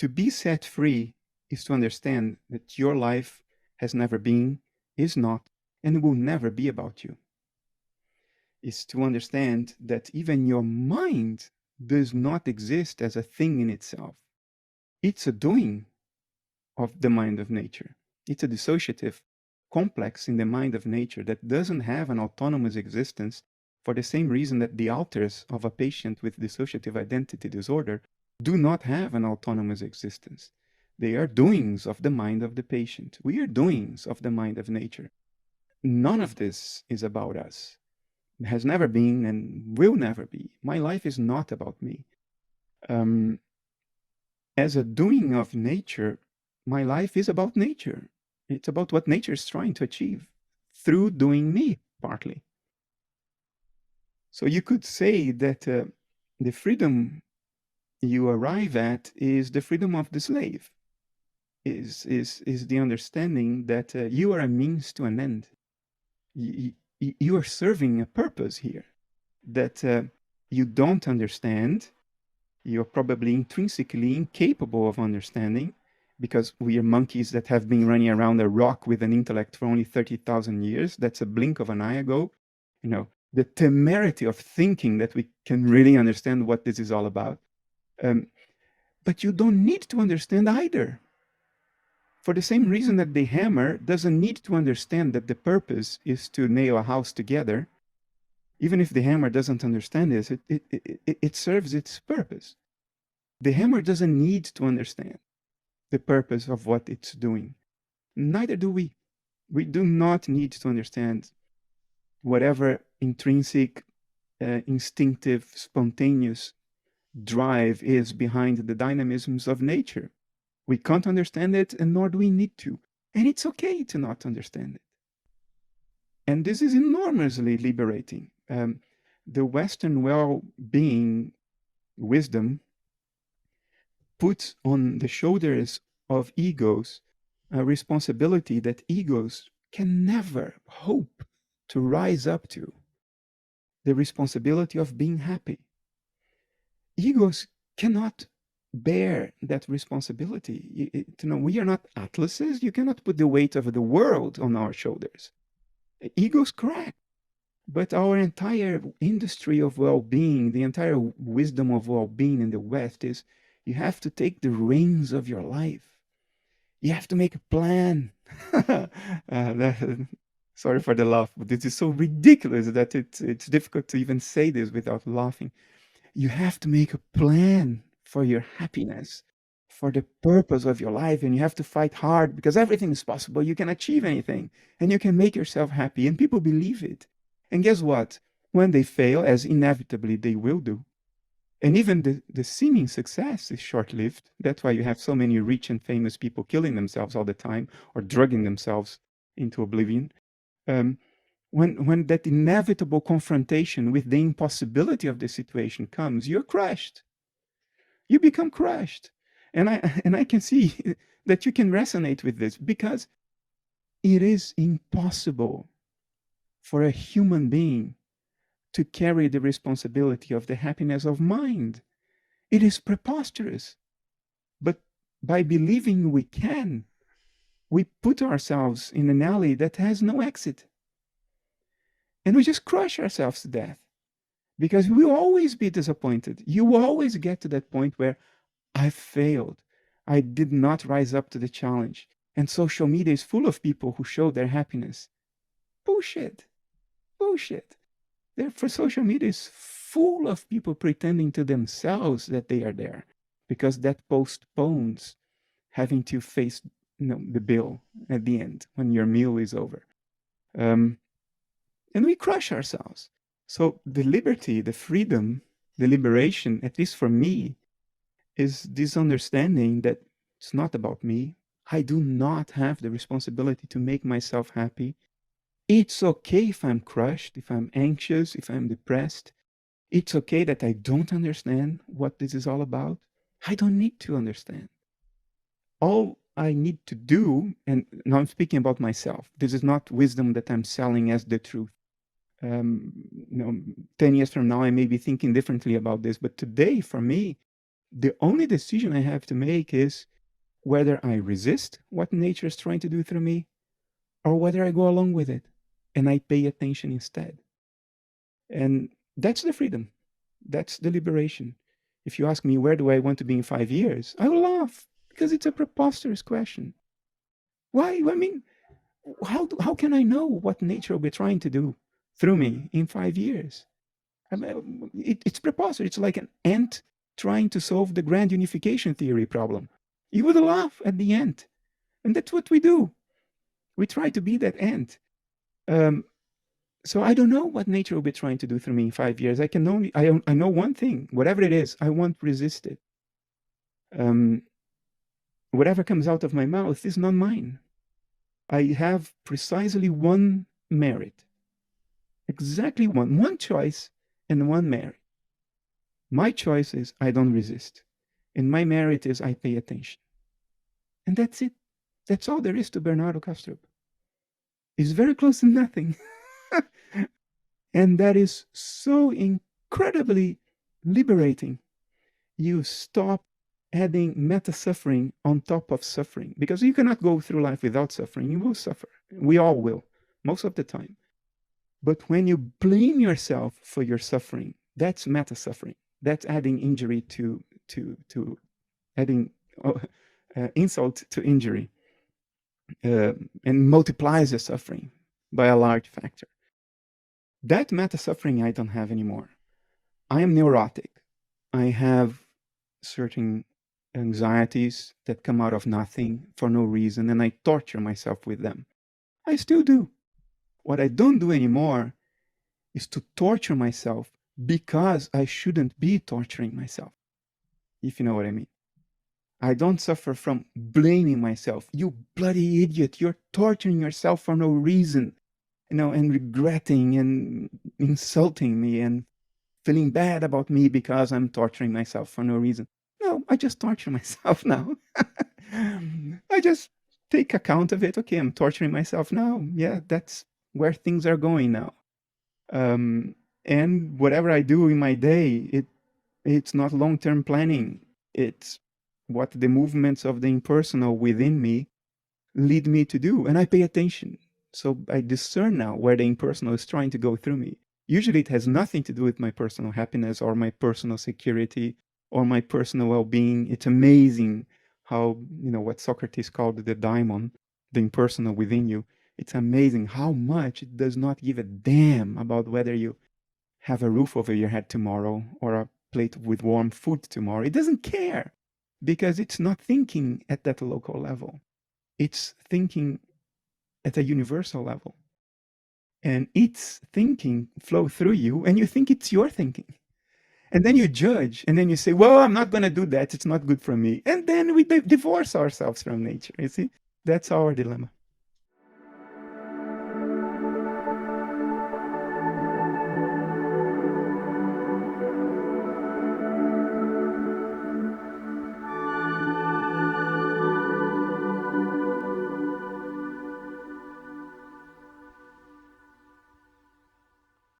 To be set free is to understand that your life has never been, is not, and will never be about you. Is to understand that even your mind does not exist as a thing in itself. It's a doing of the mind of nature. It's a dissociative complex in the mind of nature that doesn't have an autonomous existence for the same reason that the alters of a patient with dissociative identity disorder do not have an autonomous existence. They are doings of the mind of the patient. We are doings of the mind of nature. None of this is about us. It has never been and will never be. My life is not about me. Um, as a doing of nature, my life is about nature. It's about what nature is trying to achieve through doing me, partly. So you could say that the freedom you arrive at is the freedom of the slave, is the understanding that you are a means to an end. You are serving a purpose here that you don't understand. You're probably intrinsically incapable of understanding, because we are monkeys that have been running around a rock with an intellect for only 30,000 years. That's a blink of an eye ago. The temerity of thinking that we can really understand what this is all about. But you don't need to understand either. For the same reason that the hammer doesn't need to understand that the purpose is to nail a house together, even if the hammer doesn't understand this, it serves its purpose. The hammer doesn't need to understand the purpose of what it's doing. Neither do we. We do not need to understand whatever intrinsic, instinctive, spontaneous drive is behind the dynamisms of nature. We can't understand it, and nor do we need to. And it's okay to not understand it. And this is enormously liberating. The Western well-being wisdom puts on the shoulders of egos a responsibility that egos can never hope to rise up to: the responsibility of being happy. Egos cannot bear that responsibility. We are not atlases. You cannot put the weight of the world on our shoulders. Egos crack. But our entire industry of well-being, the entire wisdom of well-being in the West is, you have to take the reins of your life. You have to make a plan. Sorry for the laugh, but this is so ridiculous that it's difficult to even say this without laughing. You have to make a plan for your happiness, for the purpose of your life, and you have to fight hard, because everything is possible. You can achieve anything, and you can make yourself happy, and people believe it. And guess what? When they fail, as inevitably they will do, and even the seeming success is short-lived. That's why you have so many rich and famous people killing themselves all the time, or drugging themselves into oblivion. When that inevitable confrontation with the impossibility of the situation comes, you're crushed. You become crushed. And I can see that you can resonate with this, because it is impossible for a human being to carry the responsibility of the happiness of mind. It is preposterous. But by believing we can, we put ourselves in an alley that has no exit. And we just crush ourselves to death, because we will always be disappointed. You will always get to that point where I failed. I did not rise up to the challenge. And social media is full of people who show their happiness. Bullshit. Bullshit. Therefore, social media is full of people pretending to themselves that they are there, because that postpones having to face the bill at the end when your meal is over. And we crush ourselves. So the liberty, the freedom, the liberation, at least for me, is this understanding that it's not about me. I do not have the responsibility to make myself happy. It's okay if I'm crushed, if I'm anxious, if I'm depressed. It's okay that I don't understand what this is all about. I don't need to understand. All I need to do, and now I'm speaking about myself. This is not wisdom that I'm selling as the truth. 10 years from now, I may be thinking differently about this. But today, for me, The only decision I have to make is whether I resist what nature is trying to do through me or whether I go along with it and I pay attention instead. And that's the freedom. That's the liberation. If you ask me, where do I want to be in 5 years? I will laugh because it's a preposterous question. Why? I mean, how can I know what nature will be trying to do through me in 5 years? I mean, it's preposterous. It's like an ant trying to solve the grand unification theory problem. You would laugh at the ant. And that's what we do. We try to be that ant. Um, so I don't know what nature will be trying to do through me in 5 years. I know one thing. Whatever it is, I won't resist it. Whatever comes out of my mouth is not mine. I have precisely one merit, exactly one choice and one merit. My choice is I don't resist, and my merit is I pay attention. And that's it. That's all there is to Bernardo Kastrup. It's very close to nothing. And that is so incredibly liberating. You stop adding meta suffering on top of suffering, because you cannot go through life without suffering. You will suffer. We all will, most of the time. But when you blame yourself for your suffering, that's meta suffering. That's adding injury to adding insult to injury, and multiplies the suffering by a large factor. That meta suffering I don't have anymore. I am neurotic. I have certain anxieties that come out of nothing for no reason, and I torture myself with them. I still do. What I don't do anymore is to torture myself because I shouldn't be torturing myself, if you know what I mean. I don't suffer from blaming myself. You bloody idiot, you're torturing yourself for no reason, and regretting and insulting me and feeling bad about me because I'm torturing myself for no reason. No, I just torture myself now. I just take account of it. Okay, I'm torturing myself now. Yeah, that's where things are going now. And whatever I do in my day, it's not long-term planning. It's what the movements of the impersonal within me lead me to do, and I pay attention. So I discern now where the impersonal is trying to go through me. Usually it has nothing to do with my personal happiness or my personal security or my personal well-being. It's amazing how, what Socrates called the daimon, the impersonal within you. It's amazing how much it does not give a damn about whether you have a roof over your head tomorrow or a plate with warm food tomorrow. It doesn't care because it's not thinking at that local level. It's thinking at a universal level. And its thinking flow through you, and you think it's your thinking. And then you judge, and then you say, well, I'm not going to do that. It's not good for me. And then we divorce ourselves from nature. You see, that's our dilemma.